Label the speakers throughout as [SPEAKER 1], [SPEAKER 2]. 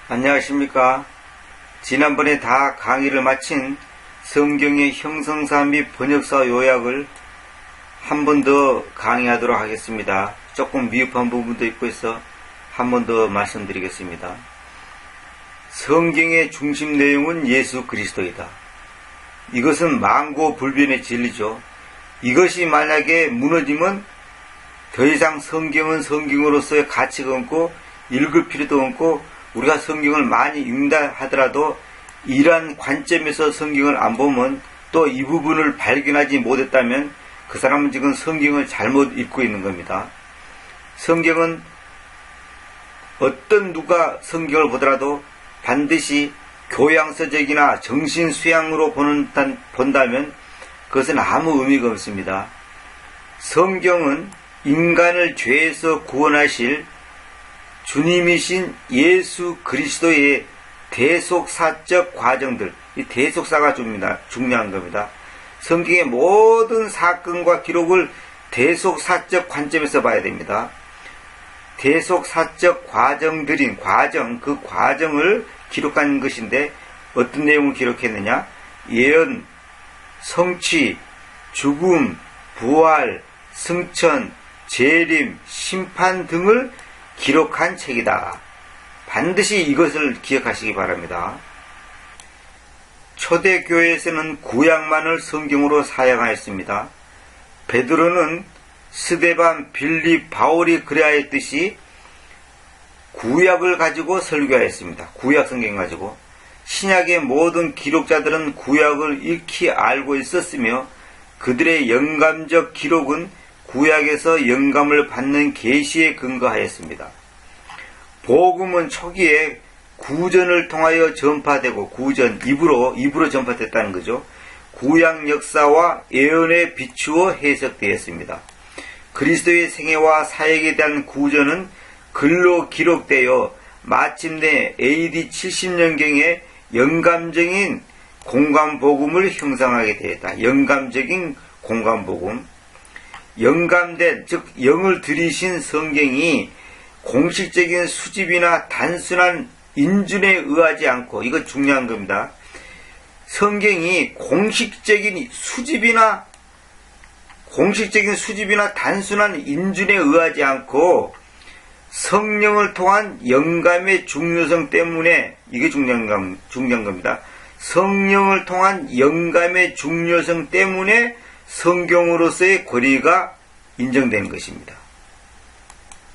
[SPEAKER 1] 안녕하십니까. 지난번에 다 강의를 마친 성경의 형성사 및 번역사 요약을 한 번 더 강의하도록 하겠습니다. 조금 미흡한 부분도 있고 해서 한 번 더 말씀드리겠습니다. 성경의 중심 내용은 예수 그리스도이다. 이것은 만고불변의 진리죠. 이것이 만약에 무너지면 더 이상 성경은 성경으로서의 가치가 없고 읽을 필요도 없고 우리가 성경을 많이 읽는다 하더라도 이러한 관점에서 성경을 안 보면 또 이 부분을 발견하지 못했다면 그 사람은 지금 성경을 잘못 읽고 있는 겁니다. 성경은 어떤 누가 성경을 보더라도 반드시 교양서적이나 정신수양으로 본다면 그것은 아무 의미가 없습니다. 성경은 인간을 죄에서 구원하실 주님이신 예수 그리스도의 대속사적 과정들, 이 대속사가 중요한 겁니다. 성경의 모든 사건과 기록을 대속사적 관점에서 봐야 됩니다. 대속사적 과정들인 그 과정을 기록한 것인데 어떤 내용을 기록했느냐? 예언, 성취, 죽음, 부활, 승천, 재림, 심판 등을 기록한 책이다. 반드시 이것을 기억하시기 바랍니다. 초대교회에서는 구약만을 성경으로 사용하였습니다. 베드로는 스데반, 빌립, 바울이 그래하였듯이 구약을 가지고 설교하였습니다. 구약 성경 가지고. 신약의 모든 기록자들은 구약을 익히 알고 있었으며 그들의 영감적 기록은 구약에서 영감을 받는 계시에 근거하였습니다. 복음은 초기에 구전을 통하여 전파되고 입으로 전파됐다는 거죠. 구약 역사와 예언에 비추어 해석되었습니다. 그리스도의 생애와 사역에 대한 구전은 글로 기록되어 마침내 AD 70년경에 영감적인 공간복음을 형성하게 되었다. 영감적인 공간복음. 영감된, 즉 영을 들이신 성경이 공식적인 수집이나 단순한 인준에 의하지 않고, 이거 중요한 겁니다. 성경이 공식적인 수집이나 단순한 인준에 의하지 않고 성령을 통한 영감의 중요성 때문에, 이게 중요한 겁니다. 성령을 통한 영감의 중요성 때문에 성경으로서의 권위가 인정되는 것입니다.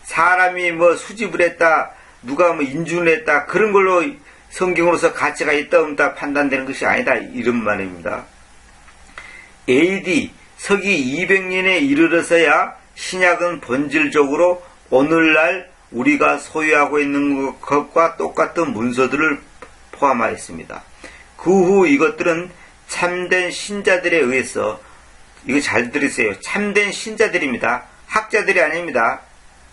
[SPEAKER 1] 사람이 수집을 했다, 누가 인준을 했다, 그런 걸로 성경으로서 가치가 있다 없다 판단되는 것이 아니다, 이런 말입니다. AD 서기 200년에 이르러서야 신약은 본질적으로 오늘날 우리가 소유하고 있는 것과 똑같은 문서들을 포함하였습니다. 그 후 이것들은 참된 신자들에 의해서, 이거 잘 들으세요. 참된 신자들입니다. 학자들이 아닙니다.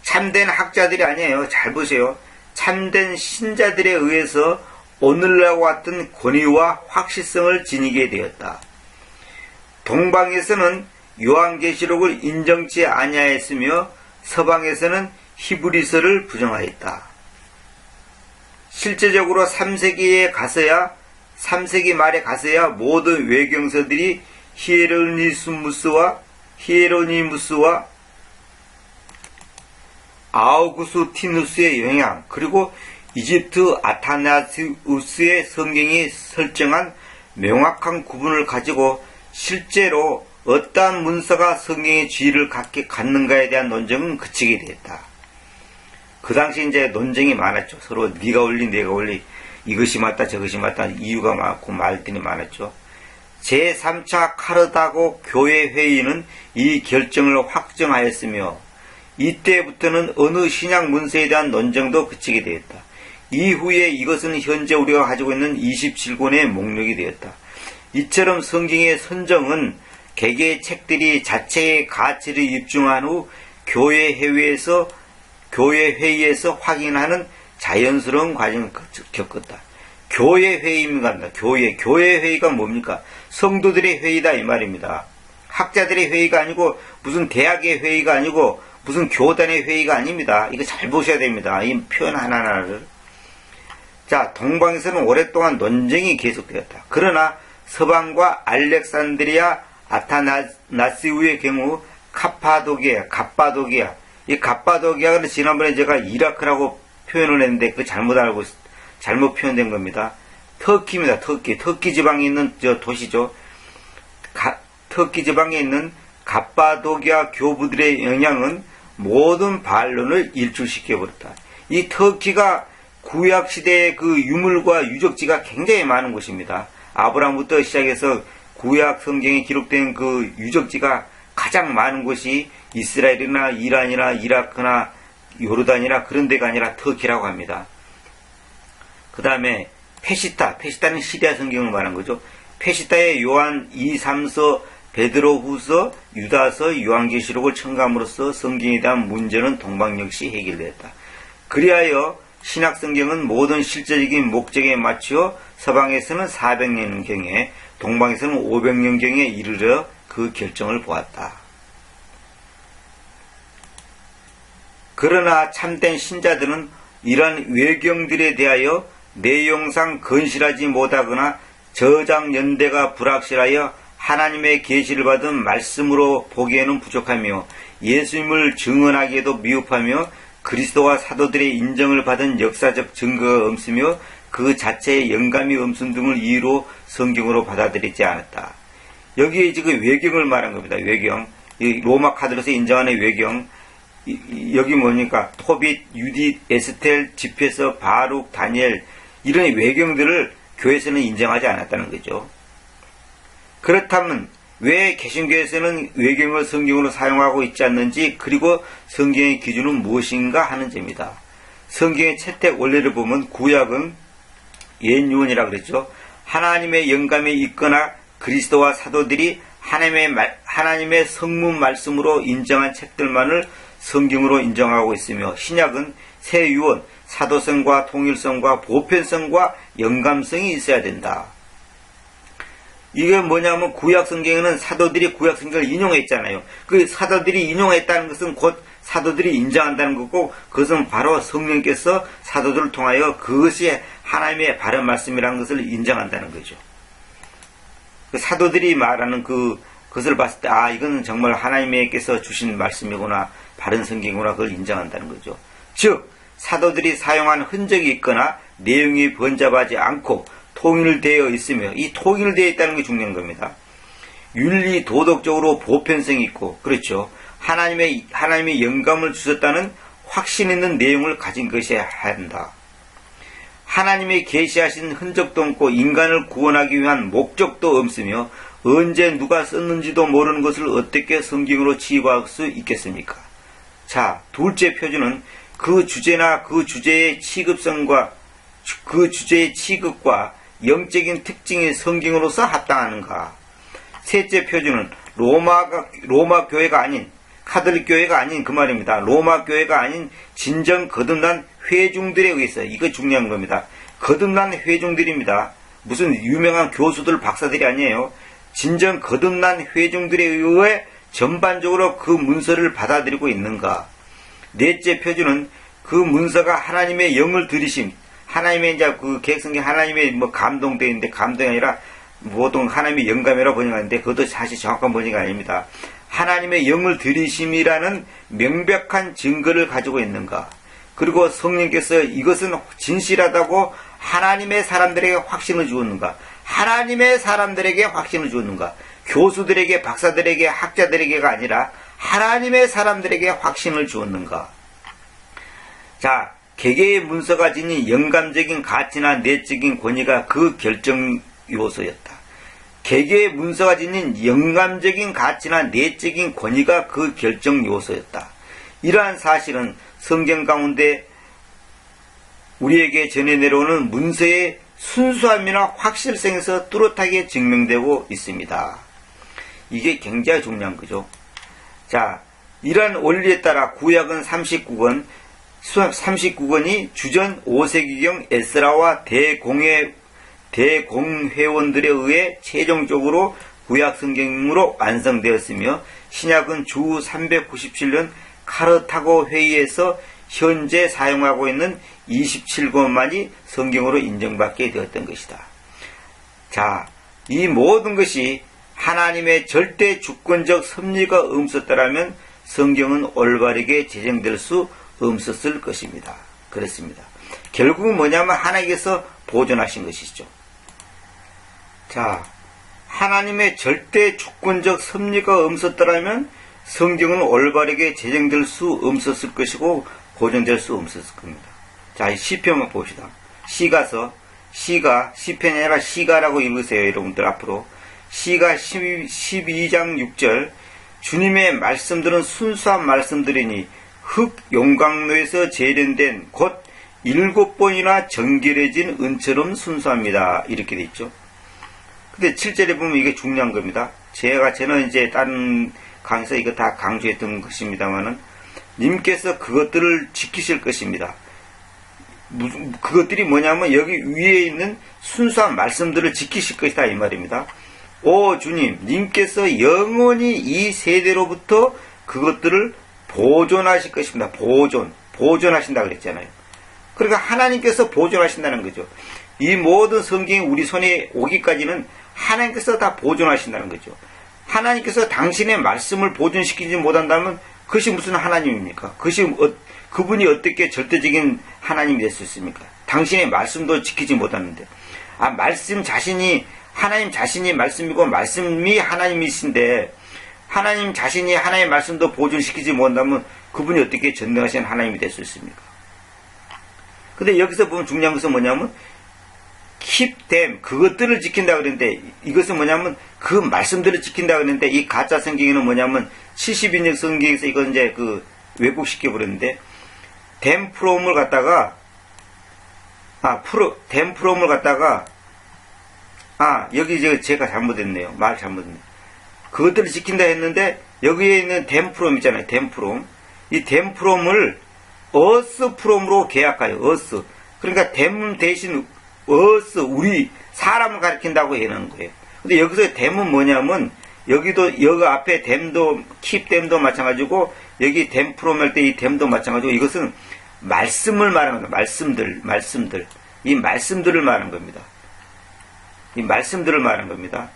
[SPEAKER 1] 참된 학자들이 아니에요. 잘 보세요. 참된 신자들에 의해서 오늘날과 같은 권위와 확실성을 지니게 되었다. 동방에서는 요한계시록을 인정치 아니하였으며 서방에서는 히브리서를 부정하였다. 실제적으로 3세기 말에 가서야 모든 외경서들이 히에로니무스와 아우구스티누스의 영향, 그리고 이집트 아타나시우스의 성경이 설정한 명확한 구분을 가지고 실제로 어떠한 문서가 성경의 지위를 갖는가에 대한 논쟁은 그치게 되었다. 그 당시 이제 논쟁이 많았죠. 서로 네가 올리 내가 올리, 이것이 맞다 저것이 맞다, 이유가 많고 말들이 많았죠. 제3차 카르다고 교회 회의는 이 결정을 확정하였으며 이때부터는 어느 신약 문서에 대한 논쟁도 그치게 되었다. 이후에 이것은 현재 우리가 가지고 있는 27권의 목록이 되었다. 이처럼 성경의 선정은 개개의 책들이 자체의 가치를 입증한 후 교회 회의에서 확인하는 자연스러운 과정을 겪었다. 교회 회의입니다. 교회 회의가 뭡니까? 성도들의 회의다, 이 말입니다. 학자들의 회의가 아니고, 무슨 대학의 회의가 아니고, 무슨 교단의 회의가 아닙니다. 이거 잘 보셔야 됩니다. 이 표현 하나하나를. 자, 동방에서는 오랫동안 논쟁이 계속되었다. 그러나 서방과 알렉산드리아 아타나시우의 경우 갑바도기아, 이 갑바도기아는 지난번에 제가 이라크라고 표현을 했는데 그 잘못 표현된 겁니다. 터키입니다. 터키 지방에 있는 도시죠. 터키 지방에 있는 갑바도기아 교부들의 영향은 모든 반론을 일출시켜버렸다. 이 터키가 구약시대의 그 유물과 유적지가 굉장히 많은 곳입니다. 아브라함부터 시작해서 구약 성경에 기록된 그 유적지가 가장 많은 곳이 이스라엘이나 이란이나 이라크나 요르단이나 그런 데가 아니라 터키라고 합니다. 그 다음에 페시타는 시리아 성경을 말한 거죠. 페시타의 요한 2, 3서, 베드로후서, 유다서, 요한계시록을 첨가함으로써 성경에 대한 문제는 동방 역시 해결되었다. 그리하여 신약 성경은 모든 실제적인 목적에 맞추어 서방에서는 400년경에 동방에서는 500년경에 이르러 그 결정을 보았다. 그러나 참된 신자들은 이러한 외경들에 대하여 내용상 건실하지 못하거나 저작 연대가 불확실하여 하나님의 계시를 받은 말씀으로 보기에는 부족하며 예수님을 증언하기에도 미흡하며 그리스도와 사도들의 인정을 받은 역사적 증거가 없으며 그 자체의 영감이 없음 등을 이유로 성경으로 받아들이지 않았다. 여기에 지금 외경을 말한 겁니다. 외경. 이 로마 카드로서 인정하는 외경. 여기 뭡니까? 토빗, 유딧, 에스텔, 집회서, 바룩, 다니엘 이런 외경들을 교회에서는 인정하지 않았다는 거죠. 그렇다면 왜 개신교에서는 외경을 성경으로 사용하고 있지 않는지, 그리고 성경의 기준은 무엇인가 하는 점입니다. 성경의 채택 원리를 보면 구약은 옛유언이라고 그랬죠. 하나님의 영감에 있거나 그리스도와 사도들이 하나님의 성문 말씀으로 인정한 책들만을 성경으로 인정하고 있으며, 신약은 새 유언, 사도성과 통일성과 보편성과 영감성이 있어야 된다. 이게 뭐냐면 구약 성경에는 사도들이 구약 성경을 인용했잖아요. 그 사도들이 인용했다는 것은 곧 사도들이 인정한다는 거고, 그것은 바로 성령께서 사도들을 통하여 그것이 하나님의 바른 말씀이라는 것을 인정한다는 거죠. 그 사도들이 말하는 그것을 봤을 때, 이건 정말 하나님께서 주신 말씀이구나, 바른 성경이구나, 그걸 인정한다는 거죠. 즉 사도들이 사용한 흔적이 있거나 내용이 번잡하지 않고 통일되어 있으며, 이 통일되어 있다는 게 중요한 겁니다. 윤리 도덕적으로 보편성이 있고, 그렇죠. 하나님의 영감을 주셨다는 확신 있는 내용을 가진 것이어야 한다. 하나님의 계시하신 흔적도 없고 인간을 구원하기 위한 목적도 없으며 언제 누가 썼는지도 모르는 것을 어떻게 성경으로 취급할 수 있겠습니까? 자, 둘째 표준은 그 주제나 그 주제의 취급성과 그 주제의 취급과 영적인 특징이 성경으로서 합당하는가. 셋째 표준은 로마 교회가 아닌, 카톨릭 교회가 아닌 그 말입니다. 로마 교회가 아닌 진정 거듭난 회중들에 의해서, 이거 중요한 겁니다. 거듭난 회중들입니다. 무슨 유명한 교수들, 박사들이 아니에요. 진정 거듭난 회중들에 의해 전반적으로 그 문서를 받아들이고 있는가. 넷째 표준은 그 문서가 하나님의 영을 들이심, 하나님의 이제 그 계획성경 하나님의 감동되어 있는데, 감동이 아니라 보통 하나님의 영감이라고 번역하는데 그것도 사실 정확한 번역이 아닙니다. 하나님의 영을 들이심이라는 명백한 증거를 가지고 있는가. 그리고 성령께서 이것은 진실하다고 하나님의 사람들에게 확신을 주었는가. 하나님의 사람들에게 확신을 주었는가. 교수들에게, 박사들에게, 학자들에게가 아니라 하나님의 사람들에게 확신을 주었는가. 자, 개개의 문서가 지닌 영감적인 가치나 내적인 권위가 그 결정 요소였다. 개개의 문서가 지닌 영감적인 가치나 내적인 권위가 그 결정 요소였다. 이러한 사실은 성경 가운데 우리에게 전해 내려오는 문서의 순수함이나 확실성에서 뚜렷하게 증명되고 있습니다. 이게 굉장히 중요한 거죠. 자, 이러한 원리에 따라 구약은 39권이 주전 5세기경 에스라와 대공회원들에 의해 최종적으로 구약 성경으로 완성되었으며, 신약은 주 397년 카르타고 회의에서 현재 사용하고 있는 27권만이 성경으로 인정받게 되었던 것이다. 자, 이 모든 것이 하나님의 절대 주권적 섭리가 없었더라면 성경은 올바르게 제정될 수 없었을 것입니다. 그렇습니다. 결국은 뭐냐면 하나님께서 보존하신 것이죠. 자, 하나님의 절대 주권적 섭리가 없었더라면 성경은 올바르게 제정될 수 없었을 것이고 보존될 수 없었을 겁니다. 자, 시편만 봅시다. 시편이 아니라 시가라고 읽으세요. 여러분들 앞으로. 시가 12장 6절 주님의 말씀들은 순수한 말씀들이니 흙 용광로에서 재련된 곧 7번이나 정결해진 은처럼 순수합니다. 이렇게 돼 있죠. 근데 7절에 보면 이게 중요한 겁니다. 저는 이제 다른 강의에서 이거 다 강조했던 것입니다만은 님께서 그것들을 지키실 것입니다. 그것들이 뭐냐면 여기 위에 있는 순수한 말씀들을 지키실 것이다 이 말입니다. 오 주님, 님께서 영원히 이 세대로부터 그것들을 보존하실 것입니다. 보존하신다 그랬잖아요. 그러니까 하나님께서 보존하신다는 거죠. 이 모든 성경이 우리 손에 오기까지는 하나님께서 다 보존하신다는 거죠. 하나님께서 당신의 말씀을 보존시키지 못한다면 그것이 무슨 하나님입니까? 그분이 어떻게 절대적인 하나님이 될 수 있습니까? 당신의 말씀도 지키지 못하는데. 하나님 자신이 말씀이고 말씀이 하나님이신데 하나님 자신이 하나님의 말씀도 보존시키지 못한다면 그분이 어떻게 전능하신 하나님이 될 수 있습니까? 근데 여기서 보면 중요한 것은 뭐냐면 keep them, 그것들을 지킨다 그랬는데 이것은 뭐냐면 그 말씀들을 지킨다 그랬는데 이 가짜 성경에는 뭐냐면 70인역 성경에서 이건 이제 왜곡시켜 버렸는데 them from을 갖다가 them from을 갖다가 여기 제가 잘못했네요. 말 잘못했네요. 그것들을 지킨다 했는데 여기에 있는 them from 있잖아요. them from. 이 them from을 us from으로 계약하여 us. 그러니까 them 대신 us, 우리 사람을 가리킨다고 해놓은 거예요. 근데 여기서 them은 뭐냐면 여기 앞에 them도 keep them도 마찬가지고 여기 them from 할 때 이 them도 마찬가지고 이것은 말씀을 말하는 겁니다. 말씀들. 이 말씀들을 말하는 겁니다. 이 말씀들을 말하는 겁니다.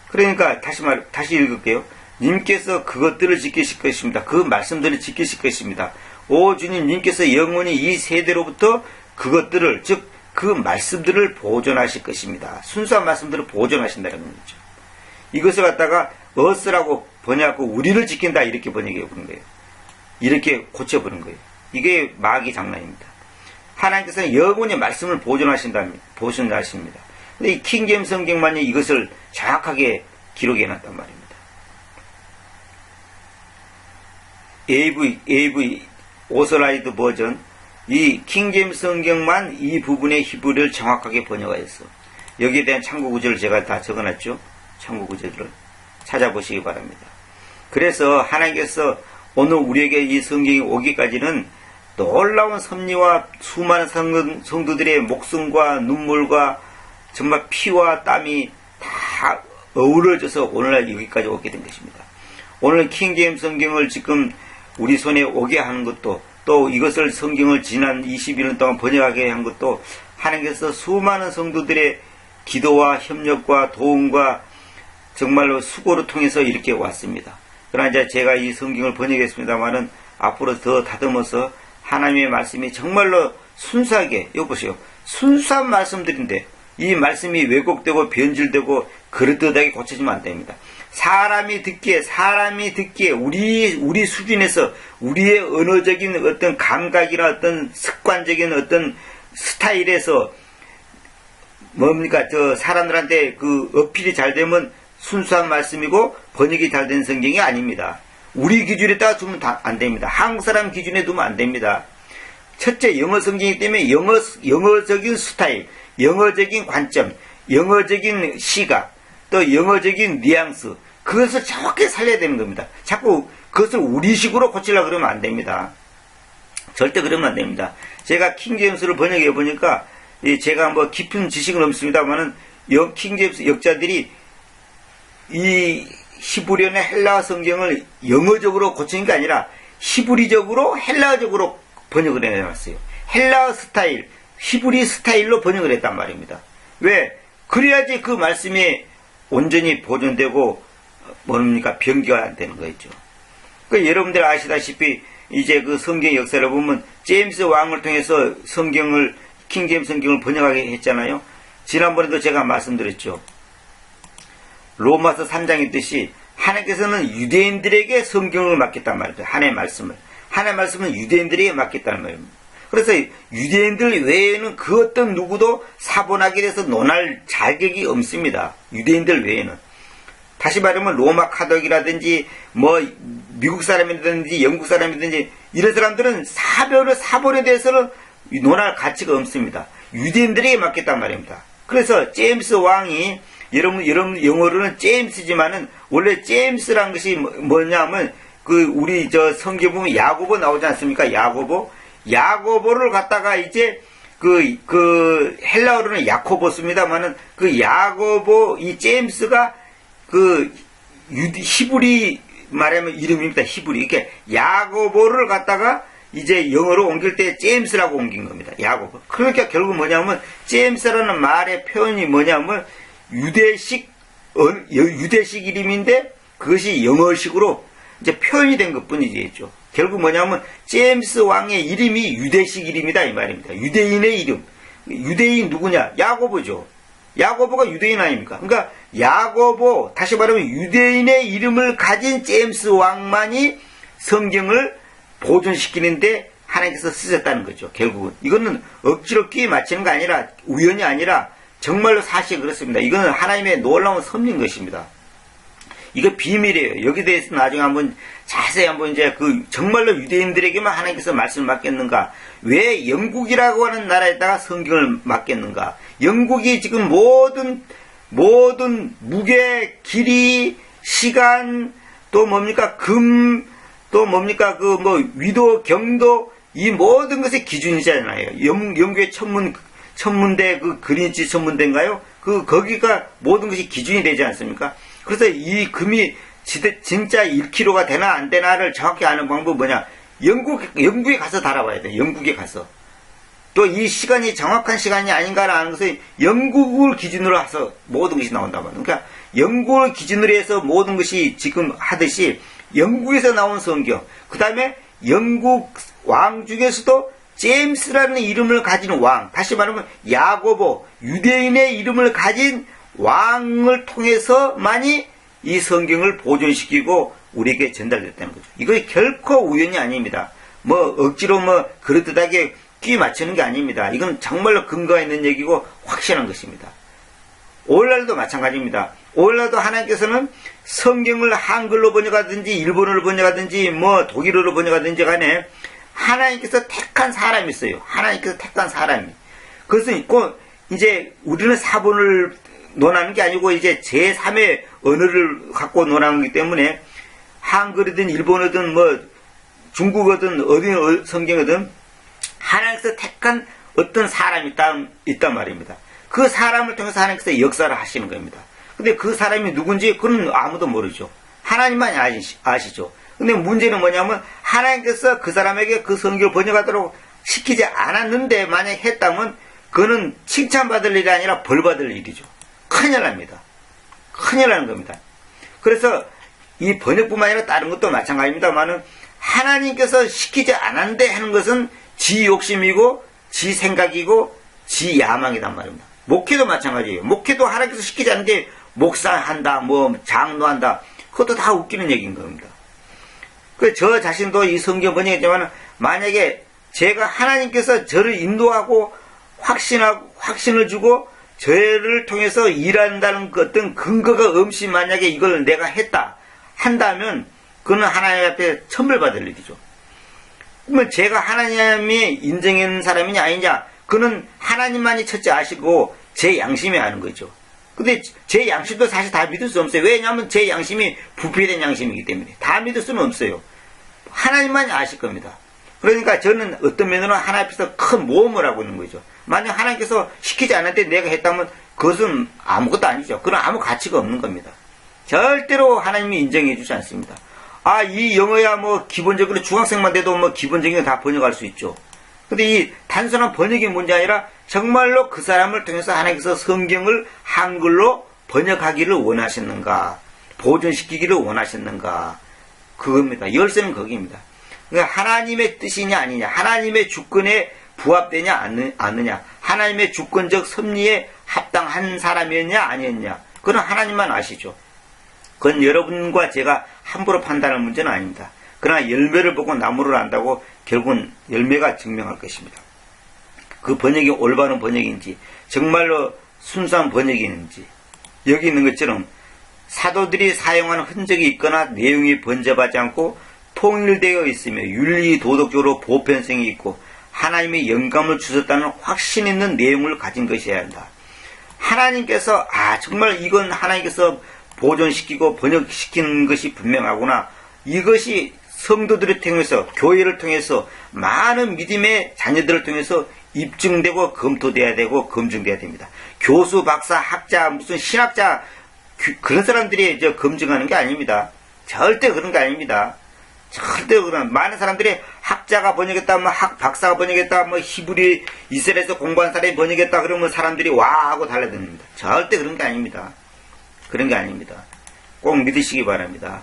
[SPEAKER 1] 그러니까 다시 읽을게요. 님께서 그것들을 지키실 것입니다. 그 말씀들을 지키실 것입니다. 오 주님, 님께서 영원히 이 세대로부터 그것들을, 즉 그 말씀들을 보존하실 것입니다. 순수한 말씀들을 보존하신다는 거죠. 이것을 갖다가 us라고 번역하고 우리를 지킨다 이렇게 번역해 보는 거예요. 이렇게 고쳐보는 거예요. 이게 마귀 장난입니다. 하나님께서는 영원히 말씀을 보존하십니다. 근데 이 킹제임 성경만이 이것을 정확하게 기록해놨단 말입니다. AV 오서라이드 버전, 이 킹제임 성경만 이 부분의 히브리를 정확하게 번역하였어. 여기에 대한 참고 구절을 제가 다 적어놨죠. 참고 구절을 찾아보시기 바랍니다. 그래서 하나님께서 오늘 우리에게 이 성경이 오기까지는 놀라운 섭리와 수많은 성도들의 목숨과 눈물과 정말 피와 땀이 다 어우러져서 오늘날 여기까지 오게 된 것입니다. 오늘 킹제임 성경을 지금 우리 손에 오게 하는 것도 또 이것을 성경을 지난 21년 동안 번역하게 한 것도 하나님께서 수많은 성도들의 기도와 협력과 도움과 정말로 수고를 통해서 이렇게 왔습니다. 그러나 이제 제가 이 성경을 번역했습니다만은 앞으로 더 다듬어서 하나님의 말씀이 정말로 순수하게, 여기 보세요. 순수한 말씀들인데 이 말씀이 왜곡되고 변질되고 그릇되게 고쳐지면 안 됩니다. 사람이 듣기에 우리 수준에서 우리의 언어적인 어떤 감각이나 어떤 습관적인 어떤 스타일에서 사람들한테 어필이 잘 되면 순수한 말씀이고 번역이 잘 된 성경이 아닙니다. 우리 기준에 따라 두면 안 됩니다. 한국 사람 기준에 두면 안 됩니다. 첫째, 영어 성경이기 때문에 영어적인 스타일, 영어적인 관점, 영어적인 시각, 또 영어적인 뉘앙스, 그것을 정확하게 살려야 되는 겁니다. 자꾸 그것을 우리식으로 고치려고 그러면 안 됩니다. 절대 그러면 안 됩니다. 제가 킹제임스를 번역해 보니까 제가 뭐 깊은 지식은 없습니다만은 킹제임스 역자들이 이 히브리어나 헬라어 성경을 영어적으로 고치는 게 아니라 히브리적으로 헬라어적으로 번역을 해놨어요. 헬라어 스타일, 히브리 스타일로 번역을 했단 말입니다. 왜? 그래야지 그 말씀이 온전히 보존되고 뭡니까? 변기가 안 되는 거였죠. 그 여러분들 아시다시피 이제 그 성경 역사를 보면 제임스 왕을 통해서 성경을 킹제임스 성경을 번역하게 했잖아요. 지난번에도 제가 말씀드렸죠. 로마서 3장에 있듯이 하나님께서는 유대인들에게 성경을 맡겼단 말이죠. 하나님의 말씀을. 하나님의 말씀은 유대인들에게 맡겼다는 말입니다. 그래서 유대인들 외에는 그 어떤 누구도 사본하게 돼서 논할 자격이 없습니다. 유대인들 외에는. 다시 말하면 로마 카톨릭이라든지 뭐 미국 사람이든지 영국 사람이든지 이런 사람들은 사본에 대해서는 논할 가치가 없습니다. 유대인들에게 맡겼단 말입니다. 그래서 제임스 왕이 여러분 영어로는 제임스지만은 원래 제임스란 것이 뭐냐면 그 우리 저 성경 보면 야고보 나오지 않습니까? 야고보를 갖다가 이제 그 헬라어로는 야코보 씁니다만은 그 야고보 이 제임스가 그 히브리 말하면 이름입니다. 히브리. 이렇게 야고보를 갖다가 이제 영어로 옮길 때 제임스라고 옮긴 겁니다. 야고보. 그러니까 결국 뭐냐면 제임스라는 말의 표현이 뭐냐면 유대식 이름인데 그것이 영어식으로 이제 표현이 된 것뿐이죠. 결국 뭐냐면 제임스 왕의 이름이 유대식 이름이다 이 말입니다. 유대인의 이름. 유대인 누구냐? 야고보죠. 야고보가 유대인 아닙니까? 그러니까 야고보, 다시 말하면 유대인의 이름을 가진 제임스 왕만이 성경을 보존시키는데 하나님께서 쓰셨다는 거죠. 결국은 이거는 억지로 끼 맞추는 거 아니라 우연이 아니라 정말로 사실이 그렇습니다. 이거는 하나님의 놀라운 섭리인 것입니다. 이거 비밀이에요. 여기에 대해서 나중에 한번 자세히 한번 이제 그 정말로 유대인들에게만 하나님께서 말씀을 맡겼는가? 왜 영국이라고 하는 나라에다가 성경을 맡겼는가? 영국이 지금 모든 무게, 길이, 시간, 또 뭡니까? 또 뭡니까? 그 뭐 위도, 경도 이 모든 것의 기준이잖아요. 영국의 천문대 그 그린치 천문대인가요? 거기가 모든 것이 기준이 되지 않습니까? 그래서 이 금이 진짜 1kg가 되나 안 되나를 정확히 아는 방법은 뭐냐? 영국에 가서 달아봐야 돼. 영국에 가서. 또 이 시간이 정확한 시간이 아닌가라는 것을 영국을 기준으로 해서 모든 것이 나온단 말이에요. 그러니까 영국을 기준으로 해서 모든 것이 지금 하듯이 영국에서 나온 성경, 그 다음에 영국 왕 중에서도 제임스라는 이름을 가진 왕, 다시 말하면 야고보, 유대인의 이름을 가진 왕을 통해서만이 이 성경을 보존시키고 우리에게 전달됐다는 거죠. 이거 결코 우연이 아닙니다. 뭐 억지로 뭐 그럴듯하게 끼 맞추는 게 아닙니다. 이건 정말로 근거가 있는 얘기고 확실한 것입니다. 오늘날도 마찬가지입니다. 오늘날도 하나님께서는 성경을 한글로 번역하든지 일본어로 번역하든지 뭐 독일어로 번역하든지 간에 하나님께서 택한 사람이 있어요. 하나님께서 택한 사람이. 그것은 있고 이제 우리는 사본을 논하는 게 아니고 이제 제3의 언어를 갖고 논하는 거기 때문에 한글이든 일본어든 뭐 중국어든 어디 성경이든 하나님께서 택한 어떤 사람이 있단 말입니다. 그 사람을 통해서 하나님께서 역사를 하시는 겁니다. 근데 그 사람이 누군지 그건 아무도 모르죠. 하나님만 아시죠. 근데 문제는 뭐냐면 하나님께서 그 사람에게 그 성경을 번역하도록 시키지 않았는데 만약 했다면 그거는 칭찬받을 일이 아니라 벌받을 일이죠. 큰일 납니다. 큰일 나는 겁니다. 그래서 이 번역뿐만 아니라 다른 것도 마찬가지입니다만은 하나님께서 시키지 않았는데 하는 것은 지 욕심이고 지 생각이고 지 야망이란 말입니다. 목회도 마찬가지예요. 목회도 하나님께서 시키지 않는데 목사한다, 뭐 장로한다, 그것도 다 웃기는 얘기인 겁니다. 저 자신도 이 성경 번역했지만 만약에 제가 하나님께서 저를 인도하고 확신을 주고 저를 통해서 일한다는 어떤 근거가 없이 만약에 이걸 내가 한다면 그는 하나님 앞에 천벌받을 일이죠. 그러면 제가 하나님이 인정하는 사람이냐 아니냐, 그는 하나님만이 첫째 아시고 제 양심이 아는 거죠. 근데 제 양심도 사실 다 믿을 수 없어요. 왜냐하면 제 양심이 부패된 양심이기 때문에 다 믿을 수는 없어요. 하나님만이 아실 겁니다. 그러니까 저는 어떤 면으로는 하나님 앞에서 큰 모험을 하고 있는 거죠. 만약 하나님께서 시키지 않았는데 내가 했다면 그것은 아무것도 아니죠. 그건 아무 가치가 없는 겁니다. 절대로 하나님이 인정해 주지 않습니다. 이 영어야 뭐 기본적으로 중학생만 돼도 뭐 기본적인 거 다 번역할 수 있죠. 근데 이 단순한 번역이 문제 아니라 정말로 그 사람을 통해서 하나님께서 성경을 한글로 번역하기를 원하셨는가, 보존시키기를 원하셨는가, 그겁니다. 열쇠는 거기입니다. 그러니까 하나님의 뜻이냐 아니냐, 하나님의 주권에 부합되냐 않느냐, 하나님의 주권적 섭리에 합당한 사람이었냐 아니었냐, 그건 하나님만 아시죠. 그건 여러분과 제가 함부로 판단할 문제는 아닙니다. 그러나 열매를 보고 나무를 안다고 결국은 열매가 증명할 것입니다. 그 번역이 올바른 번역인지, 정말로 순수한 번역인지, 여기 있는 것처럼 사도들이 사용한 흔적이 있거나 내용이 번잡하지 않고 통일되어 있으며 윤리 도덕적으로 보편성이 있고 하나님의 영감을 주셨다는 확신 있는 내용을 가진 것이어야 한다. 하나님께서 정말 이건 하나님께서 보존시키고 번역시키는 것이 분명하구나, 이것이 성도들을 통해서, 교회를 통해서, 많은 믿음의 자녀들을 통해서 입증되고 검토돼야 되고 검증돼야 됩니다. 교수, 박사, 학자, 무슨 신학자, 그런 사람들이 검증하는 게 아닙니다. 절대 그런 게 아닙니다. 절대 그런, 많은 사람들이 학자가 번역했다, 박사가 번역했다, 히브리, 이스라엘에서 공부한 사람이 번역했다, 그러면 사람들이 와 하고 달려듭니다. 절대 그런 게 아닙니다. 그런 게 아닙니다. 꼭 믿으시기 바랍니다.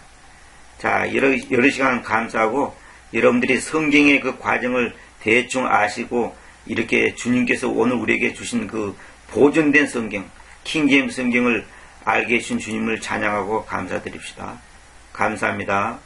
[SPEAKER 1] 자, 여러 시간 감사하고, 여러분들이 성경의 그 과정을 대충 아시고, 이렇게 주님께서 오늘 우리에게 주신 그 보존된 성경, 킹제임스 성경을 알게 해주신 주님을 찬양하고 감사드립시다. 감사합니다.